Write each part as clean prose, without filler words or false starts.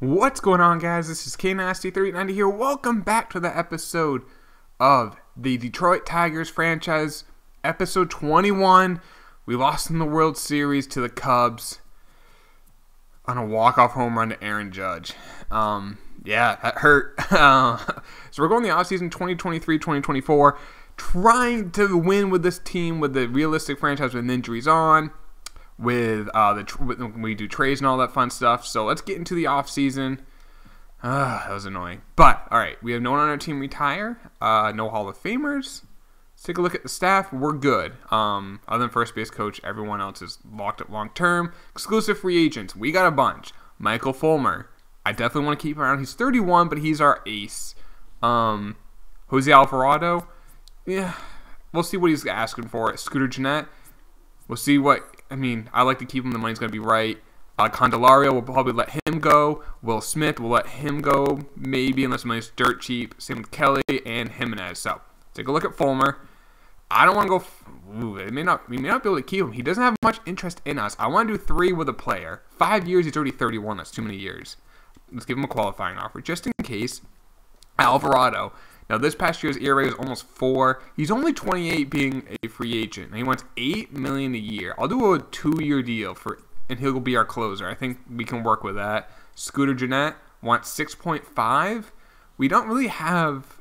What's going on, guys? This is KNasty390 here. Welcome back to the episode of the Detroit Tigers franchise, episode 21. We lost in the World Series to the Cubs on a walk-off home run to Aaron Judge. Yeah, that hurt. So we're going the offseason 2023-2024, trying to win with this team with the realistic franchise with injuries on. With we do trades and all that fun stuff. So let's get into the offseason. That was annoying. But, all right, we have no one on our team retire. No Hall of Famers. Let's take a look at the staff. We're good. Other than first base coach, everyone else is locked up long term. Exclusive free agents. We got a bunch. Michael Fulmer. I definitely want to keep him around. He's 31, but he's our ace. Ozzie Albies. Yeah, we'll see what he's asking for. Scooter Gennett. We'll see what... I like to keep him. The money's going to be right. Candelario, we'll probably let him go. Will Smith, we'll let him go, maybe, unless the money's dirt cheap. Same with Kelly and Jimenez. So, take a look at Fulmer. I don't want to go... we may not be able to keep him. He doesn't have much interest in us. I want to do 3 with a player. 5 years, he's already 31. That's too many years. Let's give him a qualifying offer, just in case. Alvarado. Now, this past year's ERA was almost 4. He's only 28 being a free agent. And he wants $8 million a year. I'll do a 2-year deal, and he'll be our closer. I think we can work with that. Scooter Gennett wants 6.5. We don't really have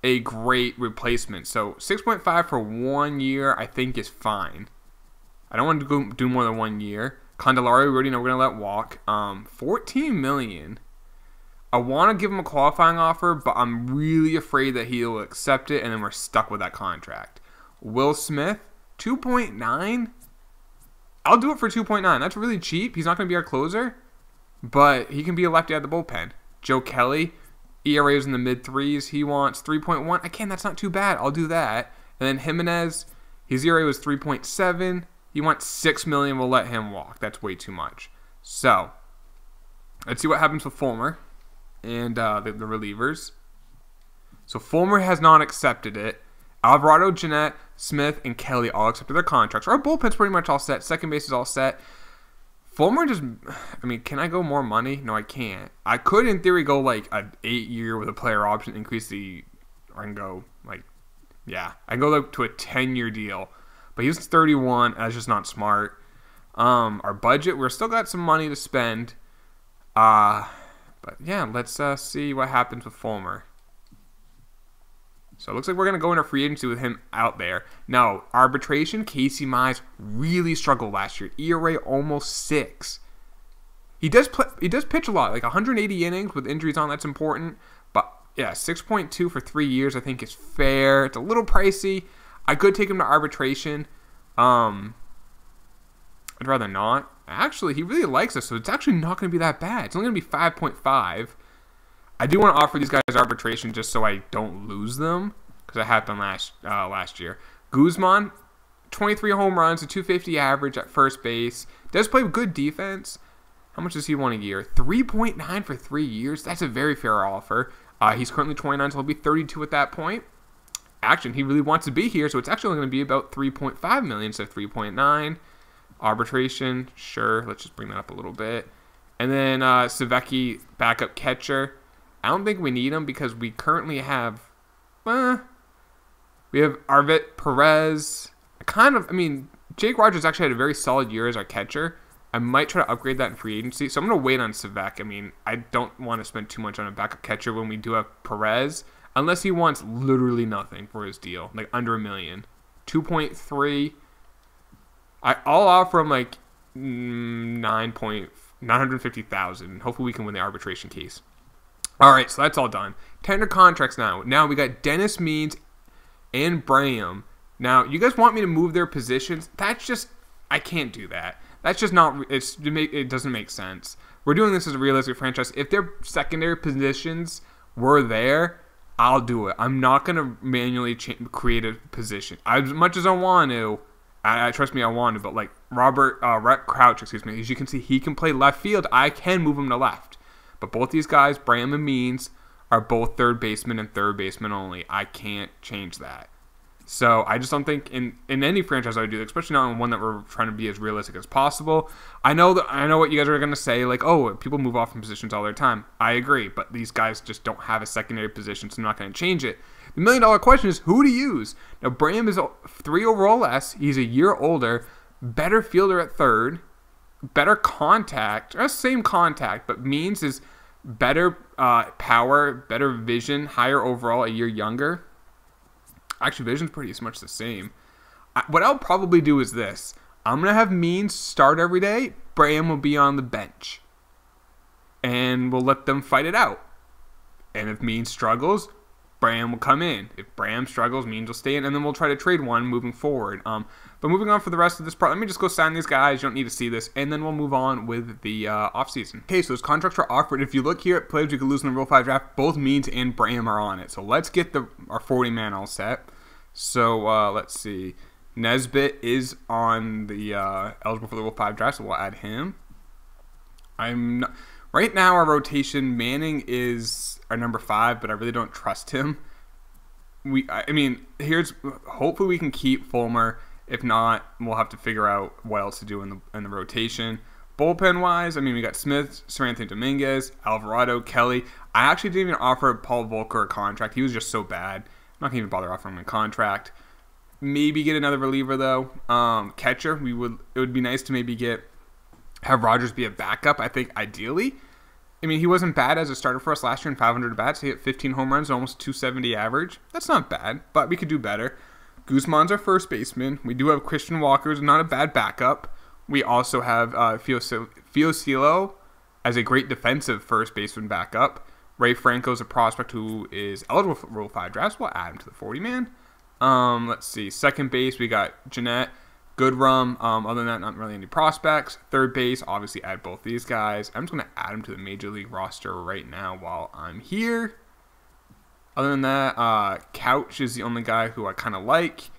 a great replacement. So, 6.5 for 1 year, I think, is fine. I don't want to go do more than 1 year. Candelario, we already know we're going to let walk. $14 million. I want to give him a qualifying offer, but I'm really afraid that he'll accept it, and then we're stuck with that contract. Will Smith, 2.9. I'll do it for 2.9. That's really cheap. He's not going to be our closer, but he can be a lefty at the bullpen. Joe Kelly, ERA is in the mid-3s. He wants 3.1. Again, that's not too bad. I'll do that. And then Jimenez, his ERA was 3.7. He wants $6 million. We'll let him walk. That's way too much. So, let's see what happens with Fulmer and the relievers. So Fulmer has not accepted it. Alvarado, Gennett, Smith, and Kelly all accepted their contracts. Our bullpen's pretty much all set. Second base is all set. Fulmer just... can I go more money? No, I can't. I could, in theory, go like an 8-year with a player option, increase the... I can go I can go to a 10-year deal. But he's 31. That's just not smart. Our budget, we're still got some money to spend. But yeah, let's see what happens with Fulmer. So it looks like we're going to go into free agency with him out there. Now, arbitration, Casey Mize really struggled last year. ERA almost 6. He does pitch a lot, like 180 innings with injuries on. That's important. But yeah, 6.2 for 3 years I think is fair. It's a little pricey. I could take him to arbitration. I'd rather not. Actually, he really likes us, so it's actually not going to be that bad. It's only going to be 5.5. I do want to offer these guys arbitration just so I don't lose them, because I had them last year. Guzman, 23 home runs, a 250 average at first base. Does play good defense. How much does he want a year? 3.9 for 3 years. That's a very fair offer. He's currently 29, so he'll be 32 at that point. Action, he really wants to be here, so it's actually only going to be about 3.5 million instead of 3.9. Arbitration, sure. Let's just bring that up a little bit. And then Savecki, backup catcher. I don't think we need him because we currently have... we have Arvet Perez. Jake Rogers actually had a very solid year as our catcher. I might try to upgrade that in free agency. So I'm going to wait on Savecki. I don't want to spend too much on a backup catcher when we do have Perez. Unless he wants literally nothing for his deal. Like under $1 million. 2.3... I'll offer him like 950,000. Hopefully we can win the arbitration case. All right, so that's all done. Tender contracts now. Now we got Dennis Means and Braham. Now you guys want me to move their positions? That's just I can't do that. That's just not. It doesn't make sense. We're doing this as a realistic franchise. If their secondary positions were there, I'll do it. I'm not gonna manually create a position as much as I want to. Trust me, I want to, but like Rhett Crouch, as you can see, he can play left field. I can move him to left. But both these guys, Braham and Means, are both third baseman and third baseman only. I can't change that. So I just don't think in any franchise I would do that, especially not in one that we're trying to be as realistic as possible. I know what you guys are going to say, like, oh, people move off from positions all their time. I agree, but these guys just don't have a secondary position, so I'm not going to change it. The $1 million question is who to use. Now, Braham is 3 overall less. He's a year older, better fielder at third, better contact, or same contact, but means is better power, better vision, higher overall, a year younger. Actually, vision's pretty much the same. What I'll probably do is this. I'm going to have Means start every day. Braham will be on the bench. And we'll let them fight it out. And if Means struggles, Braham will come in. If Braham struggles, Means will stay in. And then we'll try to trade one moving forward. But moving on for the rest of this part, let me just go sign these guys. You don't need to see this. And then we'll move on with the offseason. Okay, so those contracts are offered. If you look here at players we could lose in the Rule 5 draft, both Means and Braham are on it. So let's get our 40-man all set. So let's see. Nesbitt is on the eligible for the Rule 5 draft, so we'll add him. Right now, our rotation, Manning is our number 5, but I really don't trust him. Hopefully we can keep Fulmer. If not, we'll have to figure out what else to do in the rotation. Bullpen-wise, we got Smith, Seranthony Dominguez, Alvarado, Kelly. I actually didn't even offer Paul Volcker a contract. He was just so bad. I'm not going to even bother offering him a contract. Maybe get another reliever, though. Catcher, it would be nice to have Rogers be a backup, I think, ideally. He wasn't bad as a starter for us last year in 500 at-bats. He hit 15 home runs, almost 270 average. That's not bad, but we could do better. Guzman's our first baseman. We do have Christian Walker, who's not a bad backup. We also have Fiocillo as a great defensive first baseman backup. Ray Franco's a prospect who is eligible for Rule 5 drafts. We'll add him to the 40-man. Let's see. Second base, we got Jeanette, Goodrum. Other than that, not really any prospects. Third base, obviously add both these guys. I'm just going to add them to the Major League roster right now while I'm here. Other than that, Couch is the only guy who I kind of like.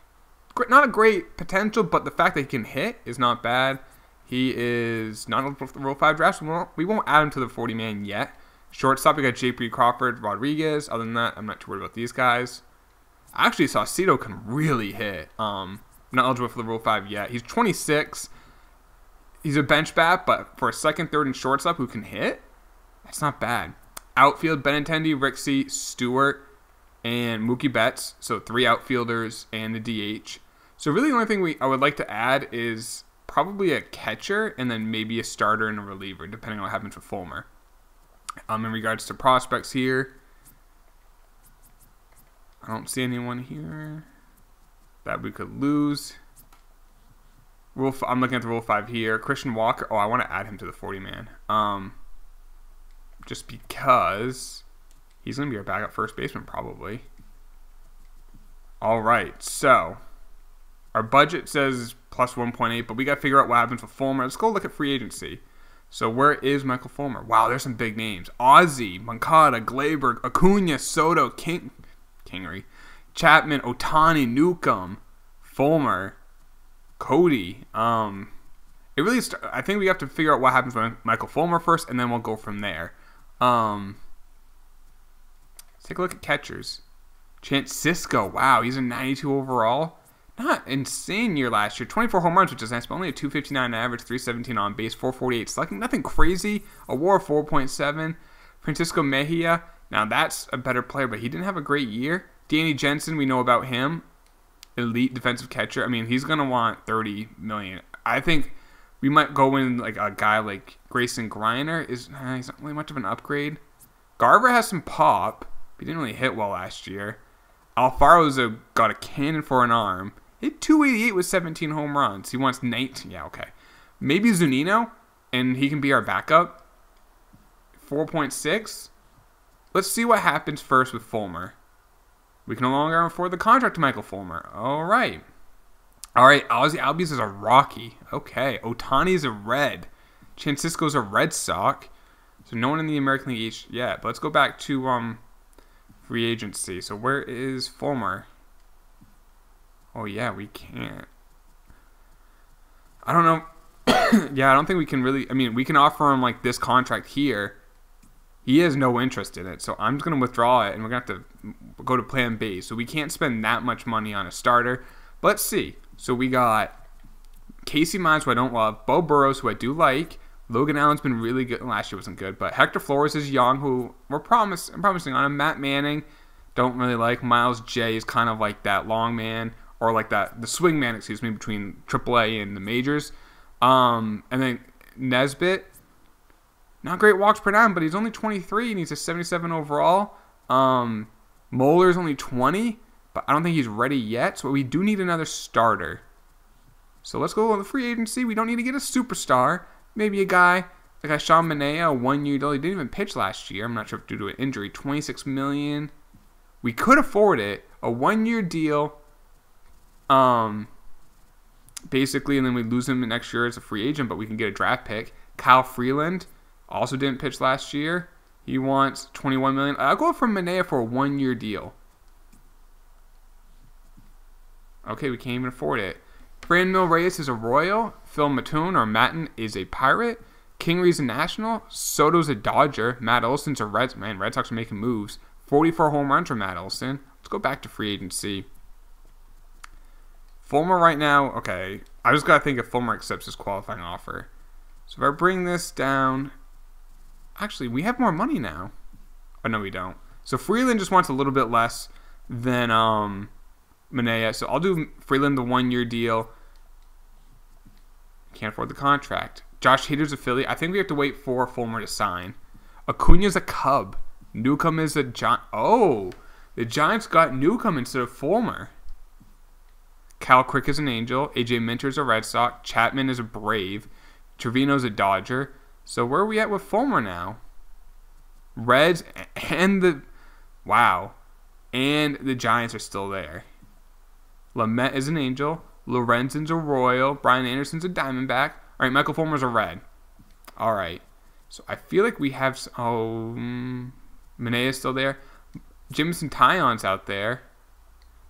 Not a great potential, but the fact that he can hit is not bad. He is not eligible for the Rule 5 drafts. We won't add him to the 40-man yet. Shortstop, we got J.P. Crawford, Rodriguez. Other than that, I'm not too worried about these guys. Actually, Saucedo can really hit. Not eligible for the Rule 5 yet. He's 26. He's a bench bat, but for a second, third, and shortstop who can hit, that's not bad. Outfield, Benintendi, Rixey, Stewart, and Mookie Betts. So 3 outfielders and the DH. So really the only thing I would like to add is probably a catcher and then maybe a starter and a reliever, depending on what happens with Fulmer. In regards to prospects here, I don't see anyone here that we could lose. I'm looking at the Rule 5 here. Christian Walker. Oh, I want to add him to the 40-man. Just because he's going to be our backup first baseman probably. All right, so our budget says plus 1.8, but we got to figure out what happens with Fulmer. Let's go look at free agency. So where is Michael Fulmer? Wow, there's some big names. Ozzie, Moncada, Glaber, Acuna, Soto, Kingery, Chapman, Ohtani, Newcomb, Fulmer, Cody. I think we have to figure out what happens with Michael Fulmer first, and then we'll go from there. Let's take a look at catchers. Chance Sisco, wow, he's a 92 overall. Not insane year last year. 24 home runs, which is nice, but only a 259 average, 317 on base, 448 slugging. Nothing crazy. A WAR of 4.7. Francisco Mejia, now that's a better player, but he didn't have a great year. Danny Jensen, we know about him. Elite defensive catcher. He's going to want $30 million. I think we might go in like a guy like Grayson Greiner. He's not really much of an upgrade. Garver has some pop. He didn't really hit well last year. Alfaro's got a cannon for an arm. He hit 288 with 17 home runs. He wants 19. Yeah, okay. Maybe Zunino, and he can be our backup. 4.6. Let's see what happens first with Fulmer. We can no longer afford the contract to Michael Fulmer. All right. Ozzie Albies is a Rocky. Okay. Ohtani's a Red. Francisco's a Red Sox. So no one in the American League East yet. But let's go back to free agency. So where is Fulmer? Oh, yeah, we can't. I don't know. Yeah, I don't think we can really. We can offer him like this contract here. He has no interest in it, so I'm just going to withdraw it, and we're going to have to go to plan B. So we can't spend that much money on a starter. But let's see. So we got Casey Mize, who I don't love, Bo Burrows, who I do like. Logan Allen's been really good. Last year wasn't good, but Hector Flores is young, who I'm promising on him. Matt Manning, don't really like. Miles J is kind of like that long man, or like the swing man, between AAA and the majors. And then Nesbitt, not great walks per nine, but he's only 23 and he's a 77 overall. Moeller's only 20, but I don't think he's ready yet, so we do need another starter. So let's go on the free agency. We don't need to get a superstar. Maybe a guy like Sean Manaea, a 1 year deal. He didn't even pitch last year. I'm not sure if due to an injury. $26 million. We could afford it. A 1 year deal. Basically, and then we lose him next year as a free agent, but we can get a draft pick. Kyle Freeland also didn't pitch last year. He wants $21 million. I'll go for Manaea for a 1 year deal. Okay, we can't even afford it. Franmil Reyes is a Royal. Phil Mattoon or Matten is a Pirate. Kingery's a National. Soto's a Dodger. Matt Olson's a Red. Man, Red Sox are making moves. 44 home runs for Matt Olson. Let's go back to free agency. Fulmer right now. Okay, I just got to think if Fulmer accepts his qualifying offer. So if I bring this down. Actually, we have more money now. Oh, no, we don't. So Freeland just wants a little bit less than Manaea. So I'll do Freeland the 1 year deal. Can't afford the contract. Josh Hader's a Philly. I think we have to wait for Fulmer to sign. Acuna's a Cub. Newcomb is a Giant. Oh, the Giants got Newcomb instead of Fulmer. Cal Crick is an Angel. AJ Minter's a Red Sox. Chapman is a Brave. Trevino's a Dodger. So where are we at with Fulmer now? Reds and the... Wow. And the Giants are still there. Lamet is an Angel. Lorenzen's a Royal. Brian Anderson's a Diamondback. All right, Michael Fulmer's a Red. All right. So I feel like we have... Manaea's still there. Jameson Taillon's out there.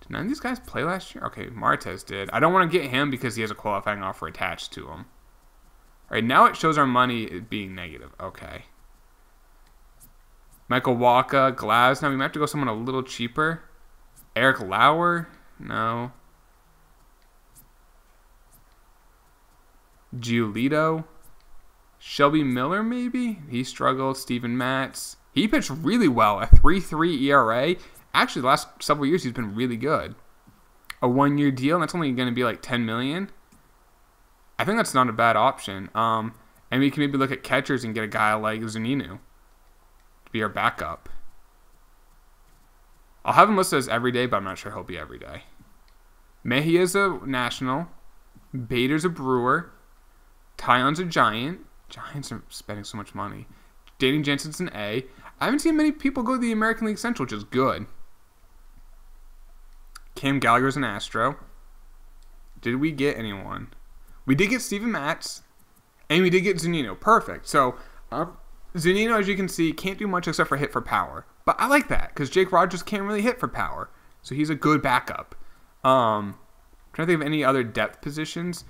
Did none of these guys play last year? Okay, Martez did. I don't want to get him because he has a qualifying offer attached to him. All right, now it shows our money being negative. Okay. Michael Wacha, Glass. Now we might have to go someone a little cheaper. Eric Lauer? No. Giolito. Shelby Miller, maybe? He struggled. Steven Matz. He pitched really well. A 3.3 ERA. Actually, the last several years, he's been really good. A 1 year deal, and that's only going to be like $10 million. I think that's not a bad option. And we can maybe look at catchers and get a guy like Zunino to be our backup. I'll have him listed as every day, but I'm not sure he'll be every day. Mejia's a National. Bader's a Brewer. Taillon's a Giant. Giants are spending so much money. Danny Jensen's an A. I haven't seen many people go to the American League Central, which is good. Cam Gallagher's an Astro. Did we get anyone? We did get Steven Matz, and we did get Zunino. Perfect. So, Zunino, as you can see, can't do much except for hit for power. But I like that, because Jake Rogers can't really hit for power. So he's a good backup. Trying to think of any other depth positions.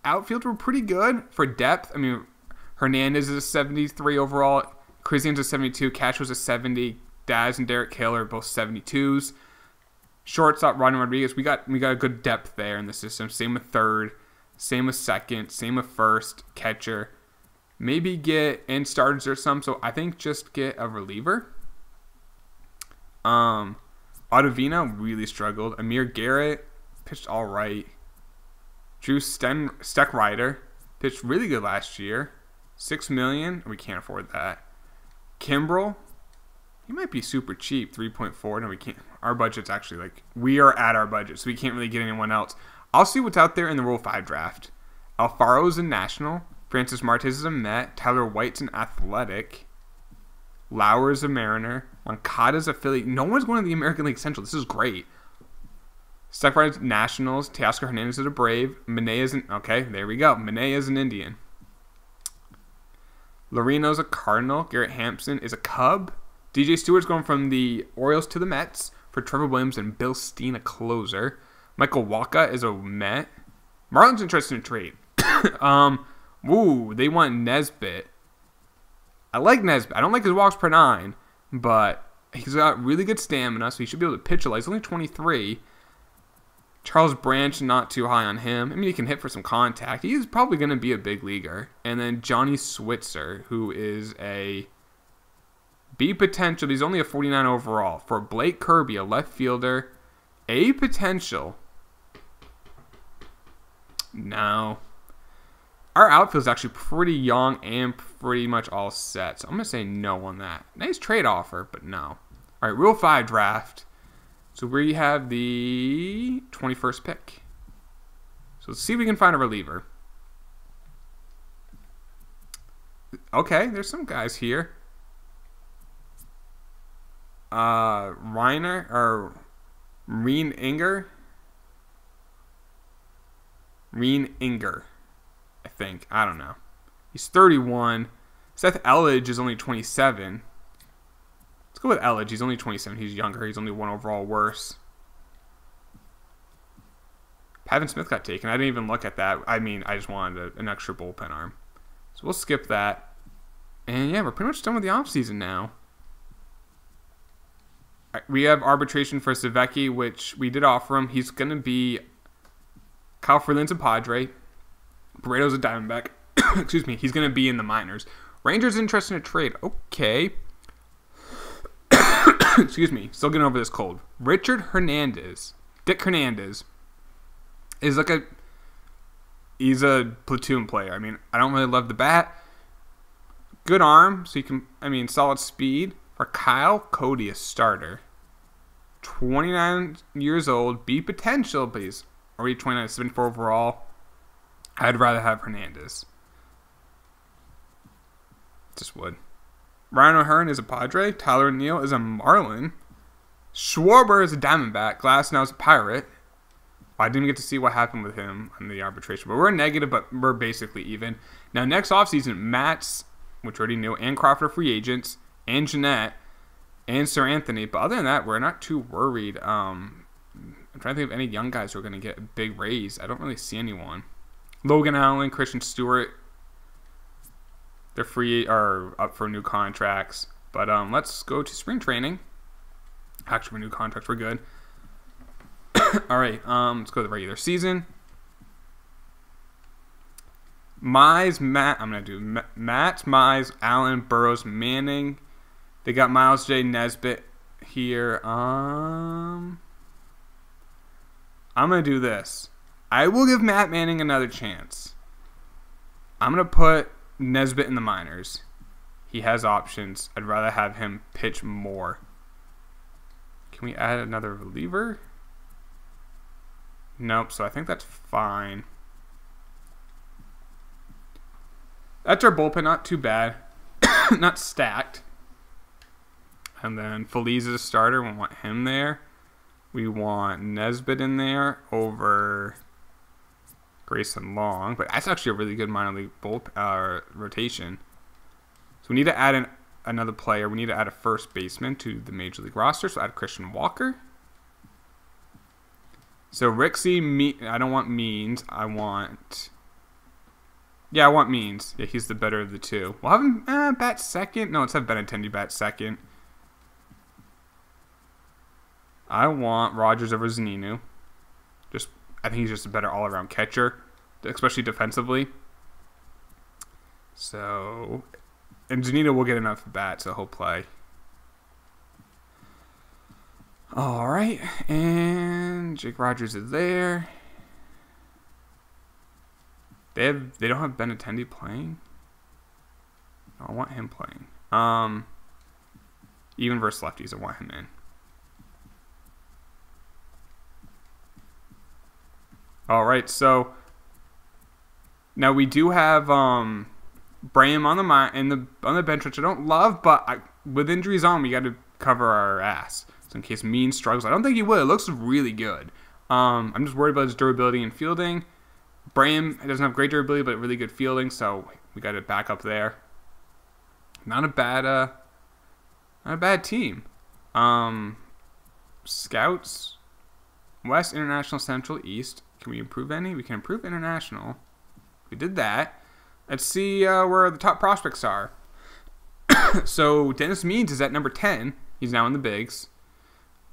Outfield were pretty good for depth. I mean, Hernandez is a 73 overall. Christian's a 72. Cash was a 70. Daz and Derek Hill are both 72s. Shortstop, Ronnie Rodriguez. We got a good depth there in the system. Same with third. Same with second. Same with first. Catcher. Maybe get in starters or some. So I think just get a reliever. Ottavino really struggled. Amir Garrett pitched all right. Drew Steckrider pitched really good last year. $6 million. We can't afford that. Kimbrel. He might be super cheap. 3.4. No, we can't. Our budget's actually like, we are at our budget, so we can't really get anyone else. I'll see what's out there in the Rule 5 draft. Alfaro's a National. Francis Martes is a Met. Tyler White's an Athletic. Lauer's a Mariner. Moncada's a Philly. No one's going to the American League Central. This is great. Steckrider's Nationals. Teoscar Hernandez is a Brave. Manaea's an... Okay, there we go. Manaea's an Indian. Lorino's a Cardinal. Garrett Hampson is a Cub. DJ Stewart's going from the Orioles to the Mets for Trevor Williams and Bill Steen, a closer. Michael Wacha is a Met. Marlins interested in trade. They want Nesbitt. I like Nesbitt. I don't like his walks per 9, but he's got really good stamina, so he should be able to pitch a lot. He's only 23. Charles Branch, not too high on him. I mean, he can hit for some contact. He's probably going to be a big leaguer. And then Johnny Switzer, who is a B potential. He's only a 49 overall. For Blake Kirby, a left fielder, A potential. No. Our outfield is actually pretty young and pretty much all set. So I'm going to say no on that. Nice trade offer, but no. All right, Rule 5 draft. So we have the 21st pick. So let's see if we can find a reliever. Okay, there's some guys here. Reiner or Reen Inger, I think. I don't know. He's 31. Seth Elledge is only 27. Let's go with Elledge. He's only 27. He's younger. He's only 1 overall worse. Pavin Smith got taken. I didn't even look at that. I mean, I just wanted an extra bullpen arm. So we'll skip that. And yeah, we're pretty much done with the offseason now. We have arbitration for Savecki, which we did offer him. He's going to be... Kyle Freeland's a Padre. Barreto's a Diamondback. Excuse me. He's going to be in the minors. Rangers interested in a trade. Okay. Excuse me. Still getting over this cold. Dick Hernandez, is like he's a platoon player. I mean, I don't really love the bat. Good arm, so you can, solid speed. For Kyle Cody, a starter. 29 years old, B potential, but he's already 29, 74 overall. I'd rather have Hernandez. Just would. Ryan O'Hearn is a Padre. Tyler Neal is a Marlin. Schwarber is a Diamondback. Glasnow is a Pirate. I didn't get to see what happened with him on the arbitration, but we're negative, but we're basically even. Now, next offseason, Matt's, which we already knew, and Crawford are free agents, and Jeanette, and Sir Anthony. But other than that, we're not too worried. I'm trying to think of any young guys who are going to get a big raise. I don't really see anyone. Logan Allen, Christian Stewart, they're free or up for new contracts. But let's go to spring training. Actually, for new contracts, we're good. All right, let's go to the regular season. Mize, Matt. I'm going to do Matt, Mize, Allen, Burrows, Manning. They got Miles J. Nesbitt here. I'm going to do this. I will give Matt Manning another chance. I'm going to put Nesbitt in the minors. He has options. I'd rather have him pitch more. Can we add another reliever? Nope, so I think that's fine. That's our bullpen, not too bad. Not stacked. And then Feliz is a starter. We want him there. We want Nesbitt in there over Grayson Long. But that's actually a really good minor league rotation. So we need to add another player. We need to add a first baseman to the Major League roster. So add Christian Walker. So Rixey, I don't want Means. I want Means. Yeah, he's the better of the two. We'll have him bat second. No, let's have Benintendi bat second. I want Rogers over Zaninu. I think he's just a better all-around catcher, especially defensively. So, and Zanino will get enough bats, so he'll play. All right, and Jake Rogers is there. They don't have Benintendi playing. No, I want him playing. Even versus lefties, I want him in. All right, so now we do have Braham on the bench, which I don't love, but with injuries on, we got to cover our ass. So in case Mean struggles, I don't think he will. It looks really good. I'm just worried about his durability and fielding. Braham doesn't have great durability, but really good fielding, so we got to back up there. Not a bad team. Scouts, West, International, Central, East. Can we improve any? We can improve International. We did that. Let's see where the top prospects are. So Dennis Means is at number 10. He's now in the bigs.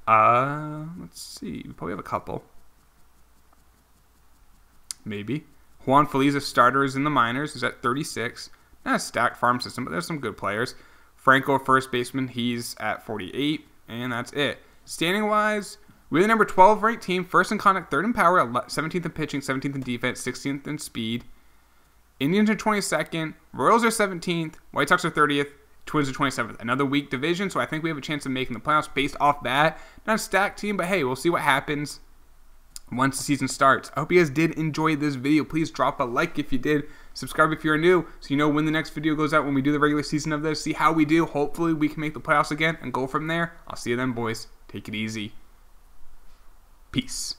Let's see. We probably have a couple. Maybe. Juan Feliz, starter, is in the minors. Is at 36. Not a stacked farm system, but there's some good players. Franco, first baseman, he's at 48. And that's it. Standing-wise, we're the number 12 ranked team. First in contact, third in power, 17th in pitching, 17th in defense, 16th in speed. Indians are 22nd. Royals are 17th. White Sox are 30th. Twins are 27th. Another weak division, so I think we have a chance of making the playoffs based off that. Not a stacked team, but hey, we'll see what happens once the season starts. I hope you guys did enjoy this video. Please drop a like if you did. Subscribe if you're new so you know when the next video goes out when we do the regular season of this. See how we do. Hopefully we can make the playoffs again and go from there. I'll see you then, boys. Take it easy. Peace.